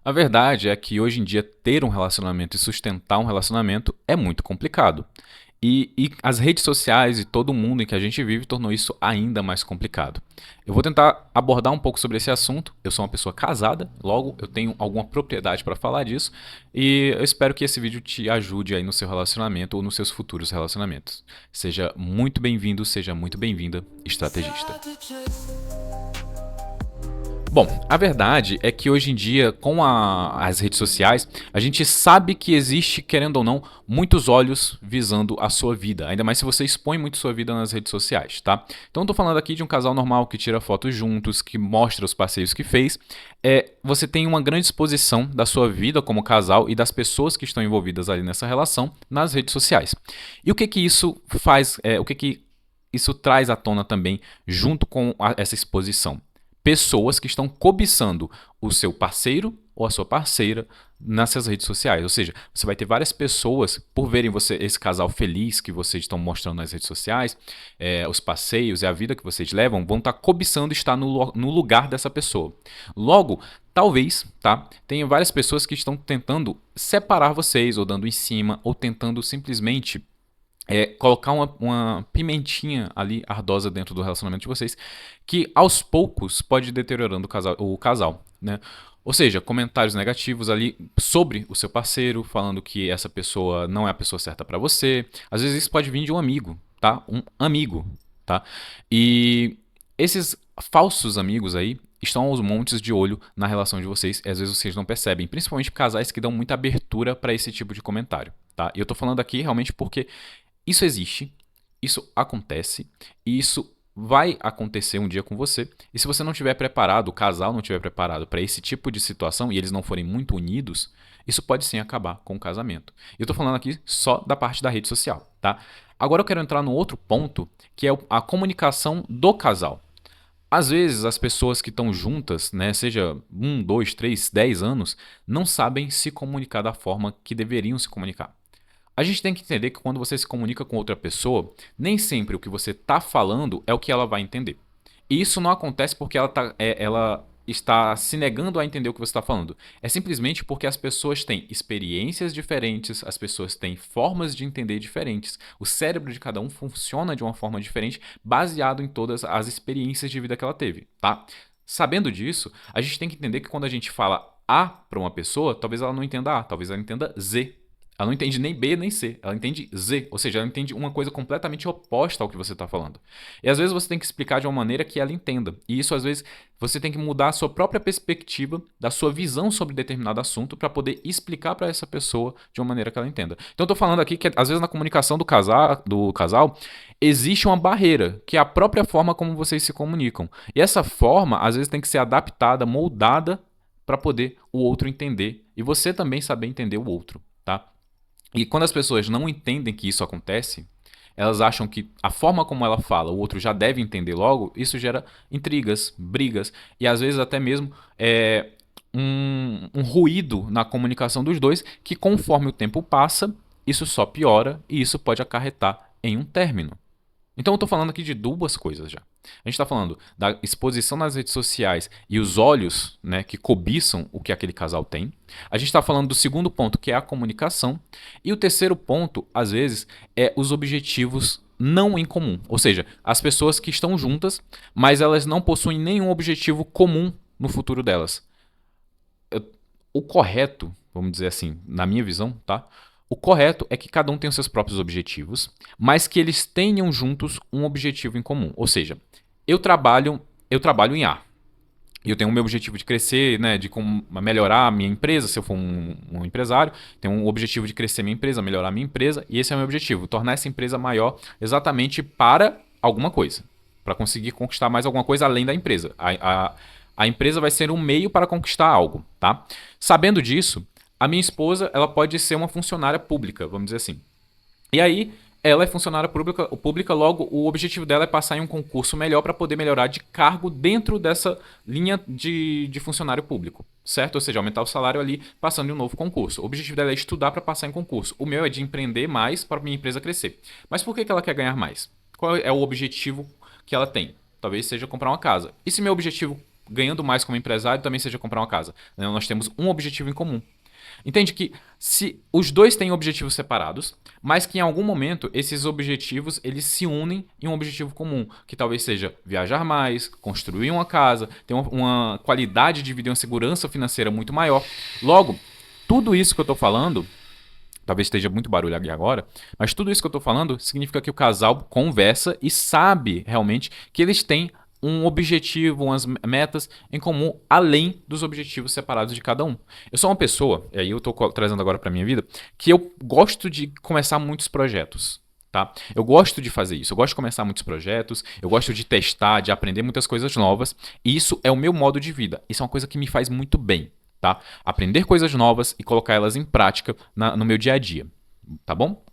A verdade é que hoje em dia ter um relacionamento e sustentar um relacionamento é muito complicado. E as redes sociais e todo o mundo em que a gente vive tornou isso ainda mais complicado. Eu vou tentar abordar um pouco sobre esse assunto. Eu sou uma pessoa casada, logo eu tenho alguma propriedade para falar disso. E eu espero que esse vídeo te ajude aí no seu relacionamento ou nos seus futuros relacionamentos. Seja muito bem-vindo, seja muito bem-vinda, estrategista. Bom, a verdade é que hoje em dia, com as redes sociais, a gente sabe que existe, querendo ou não, muitos olhos visando a sua vida. Ainda mais se você expõe muito sua vida nas redes sociais, tá? Então, eu tô falando aqui de um casal normal que tira fotos juntos, que mostra os passeios que fez. Você tem uma grande exposição da sua vida como casal e das pessoas que estão envolvidas ali nessa relação nas redes sociais. E o que que isso faz? O que que isso traz à tona também, junto com essa exposição? Pessoas que estão cobiçando o seu parceiro ou a sua parceira nessas redes sociais. Ou seja, você vai ter várias pessoas, por verem você, esse casal feliz que vocês estão mostrando nas redes sociais, os passeios e a vida que vocês levam, vão estar cobiçando estar no lugar dessa pessoa. Logo, talvez, tá? Tenha várias pessoas que estão tentando separar vocês, ou dando em cima, ou tentando simplesmente colocar uma pimentinha ali ardosa dentro do relacionamento de vocês, que aos poucos pode ir deteriorando o casal, né? Ou seja, comentários negativos ali sobre o seu parceiro, falando que essa pessoa não é a pessoa certa pra você. Às vezes isso pode vir de um amigo, tá? Um amigo, tá? E esses falsos amigos aí estão aos montes de olho na relação de vocês, e às vezes vocês não percebem, principalmente casais que dão muita abertura pra esse tipo de comentário, tá? E eu tô falando aqui realmente porque isso existe, isso acontece e isso vai acontecer um dia com você. E se você não estiver preparado, o casal não estiver preparado para esse tipo de situação e eles não forem muito unidos, isso pode sim acabar com o casamento. Eu estou falando aqui só da parte da rede social, tá? Agora eu quero entrar no outro ponto, que é a comunicação do casal. Às vezes as pessoas que estão juntas, né, seja 1, 2, 3, 10 anos, não sabem se comunicar da forma que deveriam se comunicar. A gente tem que entender que quando você se comunica com outra pessoa, nem sempre o que você está falando é o que ela vai entender. E isso não acontece porque ela está se negando a entender o que você está falando. É simplesmente porque as pessoas têm experiências diferentes, as pessoas têm formas de entender diferentes. O cérebro de cada um funciona de uma forma diferente, baseado em todas as experiências de vida que ela teve, tá? Sabendo disso, a gente tem que entender que quando a gente fala A para uma pessoa, talvez ela não entenda A, talvez ela entenda Z. Ela não entende nem B nem C, ela entende Z, ou seja, ela entende uma coisa completamente oposta ao que você está falando. E às vezes você tem que explicar de uma maneira que ela entenda. E isso às vezes você tem que mudar a sua própria perspectiva, da sua visão sobre determinado assunto para poder explicar para essa pessoa de uma maneira que ela entenda. Então eu tô falando aqui que às vezes na comunicação do casal existe uma barreira, que é a própria forma como vocês se comunicam. E essa forma às vezes tem que ser adaptada, moldada para poder o outro entender e você também saber entender o outro, tá? E quando as pessoas não entendem que isso acontece, elas acham que a forma como ela fala, o outro já deve entender logo, isso gera intrigas, brigas e às vezes até mesmo um ruído na comunicação dos dois que, conforme o tempo passa, isso só piora e isso pode acarretar em um término. Então eu estou falando aqui de duas coisas já. A gente está falando da exposição nas redes sociais e os olhos, né, que cobiçam o que aquele casal tem. A gente está falando do segundo ponto, que é a comunicação. E o terceiro ponto, às vezes, é os objetivos não em comum. Ou seja, as pessoas que estão juntas, mas elas não possuem nenhum objetivo comum no futuro delas. O correto, vamos dizer assim, na minha visão, tá? O correto é que cada um tenha os seus próprios objetivos, mas que eles tenham juntos um objetivo em comum. Ou seja, eu trabalho em A. E eu tenho o meu objetivo de crescer, né, de melhorar a minha empresa, se eu for um empresário, tenho um objetivo de crescer minha empresa, melhorar minha empresa, e esse é o meu objetivo, tornar essa empresa maior exatamente para alguma coisa, para conseguir conquistar mais alguma coisa além da empresa. A empresa vai ser um meio para conquistar algo, tá? Sabendo disso, a minha esposa, ela pode ser uma funcionária pública, vamos dizer assim. E aí, ela é funcionária pública, logo o objetivo dela é passar em um concurso melhor para poder melhorar de cargo dentro dessa linha de funcionário público, certo? Ou seja, aumentar o salário ali passando em um novo concurso. O objetivo dela é estudar para passar em concurso. O meu é de empreender mais para minha empresa crescer. Mas por que ela quer ganhar mais? Qual é o objetivo que ela tem? Talvez seja comprar uma casa. E se meu objetivo ganhando mais como empresário também seja comprar uma casa. Nós temos um objetivo em comum. Entende que se os dois têm objetivos separados, mas que em algum momento esses objetivos eles se unem em um objetivo comum, que talvez seja viajar mais, construir uma casa, ter uma qualidade de vida e uma segurança financeira muito maior. Logo, tudo isso que eu estou falando, talvez esteja muito barulho aqui agora, mas tudo isso que eu estou falando significa que o casal conversa e sabe realmente que eles têm um objetivo, umas metas em comum, além dos objetivos separados de cada um. Eu sou uma pessoa, e aí eu estou trazendo agora para minha vida, que eu gosto de começar muitos projetos. Tá? Eu gosto de fazer isso, eu gosto de começar muitos projetos, eu gosto de testar, de aprender muitas coisas novas, e isso é o meu modo de vida. Isso é uma coisa que me faz muito bem. Tá? Aprender coisas novas e colocar elas em prática no meu dia a dia, tá bom?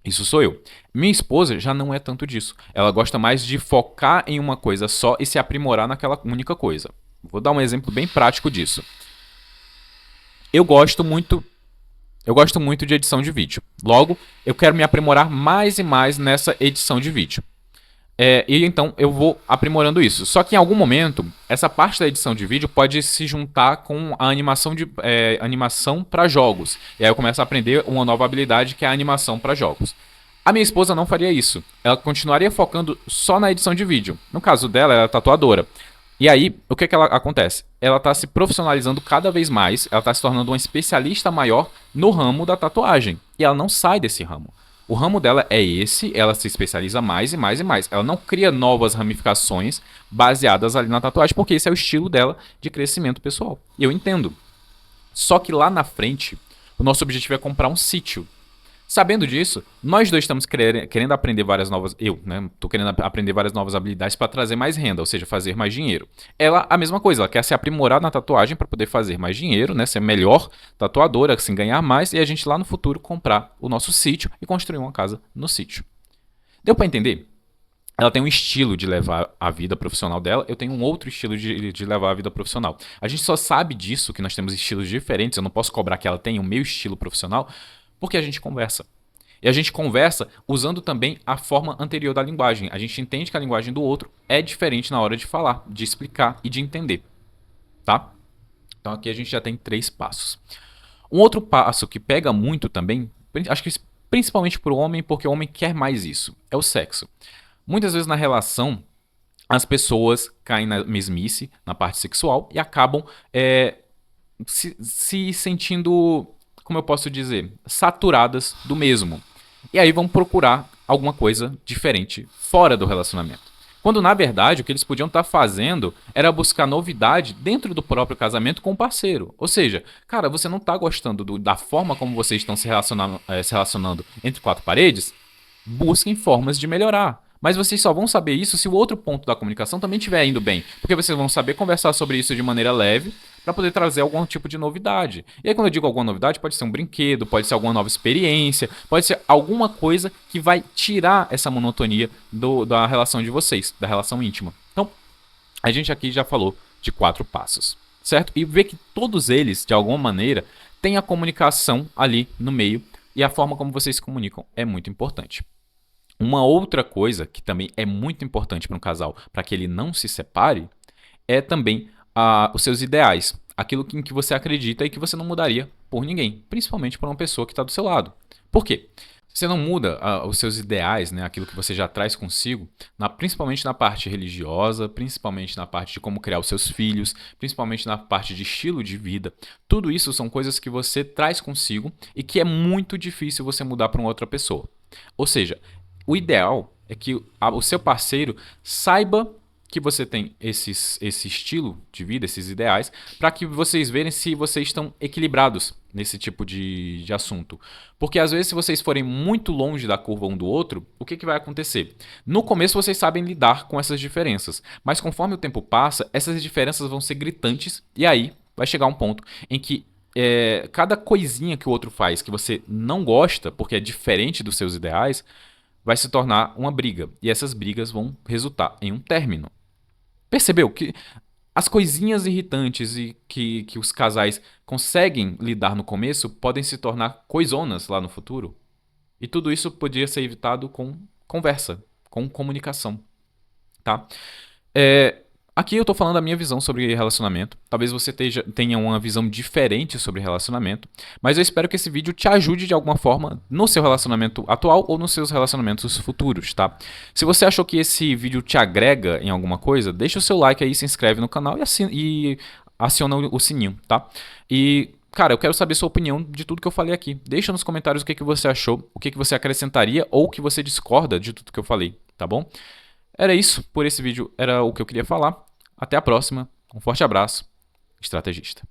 Isso sou eu. Minha esposa já não é tanto disso. Ela gosta mais de focar em uma coisa só e se aprimorar naquela única coisa. Vou dar um exemplo bem prático disso. Eu gosto muito de edição de vídeo. Logo, eu quero me aprimorar mais e mais nessa edição de vídeo. E então eu vou aprimorando isso. Só que em algum momento, essa parte da edição de vídeo pode se juntar com a animação para jogos. E aí eu começo a aprender uma nova habilidade que é a animação para jogos. A minha esposa não faria isso. Ela continuaria focando só na edição de vídeo. No caso dela, ela é tatuadora. E aí, o que ela acontece? Ela está se profissionalizando cada vez mais, ela está se tornando uma especialista maior no ramo da tatuagem. E ela não sai desse ramo. O ramo dela é esse, ela se especializa mais e mais e mais. Ela não cria novas ramificações baseadas ali na tatuagem, porque esse é o estilo dela de crescimento pessoal. E eu entendo. Só que lá na frente, o nosso objetivo é comprar um sítio. Sabendo disso, nós dois estamos querendo aprender várias novas. Eu, né? Tô querendo aprender várias novas habilidades para trazer mais renda, ou seja, fazer mais dinheiro. Ela, a mesma coisa, ela quer se aprimorar na tatuagem para poder fazer mais dinheiro, né? Ser melhor tatuadora, assim, ganhar mais e a gente lá no futuro comprar o nosso sítio e construir uma casa no sítio. Deu para entender? Ela tem um estilo de levar a vida profissional dela, eu tenho um outro estilo de levar a vida profissional. A gente só sabe disso, que nós temos estilos diferentes, eu não posso cobrar que ela tenha o meu estilo profissional, porque a gente conversa. E a gente conversa usando também a forma anterior da linguagem. A gente entende que a linguagem do outro é diferente na hora de falar, de explicar e de entender. Tá? Então aqui a gente já tem 3 passos. Um outro passo que pega muito também, acho que principalmente para o homem, porque o homem quer mais isso, é o sexo. Muitas vezes na relação, as pessoas caem na mesmice, na parte sexual, e acabam se sentindo, como eu posso dizer, saturadas do mesmo. E aí vão procurar alguma coisa diferente fora do relacionamento. Quando na verdade o que eles podiam estar fazendo era buscar novidade dentro do próprio casamento com o parceiro. Ou seja, cara, você não está gostando da forma como vocês estão se relacionando entre 4 paredes? Busquem formas de melhorar. Mas vocês só vão saber isso se o outro ponto da comunicação também estiver indo bem. Porque vocês vão saber conversar sobre isso de maneira leve para poder trazer algum tipo de novidade. E aí, quando eu digo alguma novidade, pode ser um brinquedo, pode ser alguma nova experiência, pode ser alguma coisa que vai tirar essa monotonia da relação de vocês, da relação íntima. Então, a gente aqui já falou de 4 passos, certo? E ver que todos eles, de alguma maneira, têm a comunicação ali no meio e a forma como vocês se comunicam é muito importante. Uma outra coisa que também é muito importante para um casal, para que ele não se separe, é também os seus ideais. Aquilo em que você acredita e que você não mudaria por ninguém, principalmente por uma pessoa que está do seu lado. Por quê? Você não muda os seus ideais, né, aquilo que você já traz consigo, principalmente na parte religiosa, principalmente na parte de como criar os seus filhos, principalmente na parte de estilo de vida. Tudo isso são coisas que você traz consigo e que é muito difícil você mudar para uma outra pessoa. Ou seja, o ideal é que o seu parceiro saiba que você tem esse estilo de vida, esses ideais, para que vocês verem se vocês estão equilibrados nesse tipo de assunto. Porque às vezes, se vocês forem muito longe da curva um do outro, o que vai acontecer? No começo vocês sabem lidar com essas diferenças, mas conforme o tempo passa, essas diferenças vão ser gritantes e aí vai chegar um ponto em que cada coisinha que o outro faz que você não gosta, porque é diferente dos seus ideais, vai se tornar uma briga. E essas brigas vão resultar em um término. Percebeu que as coisinhas irritantes e que os casais conseguem lidar no começo podem se tornar coisonas lá no futuro? E tudo isso poderia ser evitado com conversa, com comunicação. Tá? Aqui eu tô falando da minha visão sobre relacionamento. Talvez você tenha uma visão diferente sobre relacionamento, mas eu espero que esse vídeo te ajude de alguma forma no seu relacionamento atual ou nos seus relacionamentos futuros, tá? Se você achou que esse vídeo te agrega em alguma coisa, deixa o seu like aí, se inscreve no canal e aciona o sininho, tá? E cara, eu quero saber sua opinião de tudo que eu falei aqui. Deixa nos comentários o que você achou, o que você acrescentaria ou o que você discorda de tudo que eu falei, tá bom? Era isso por esse vídeo, era o que eu queria falar. Até a próxima, um forte abraço, estrategista.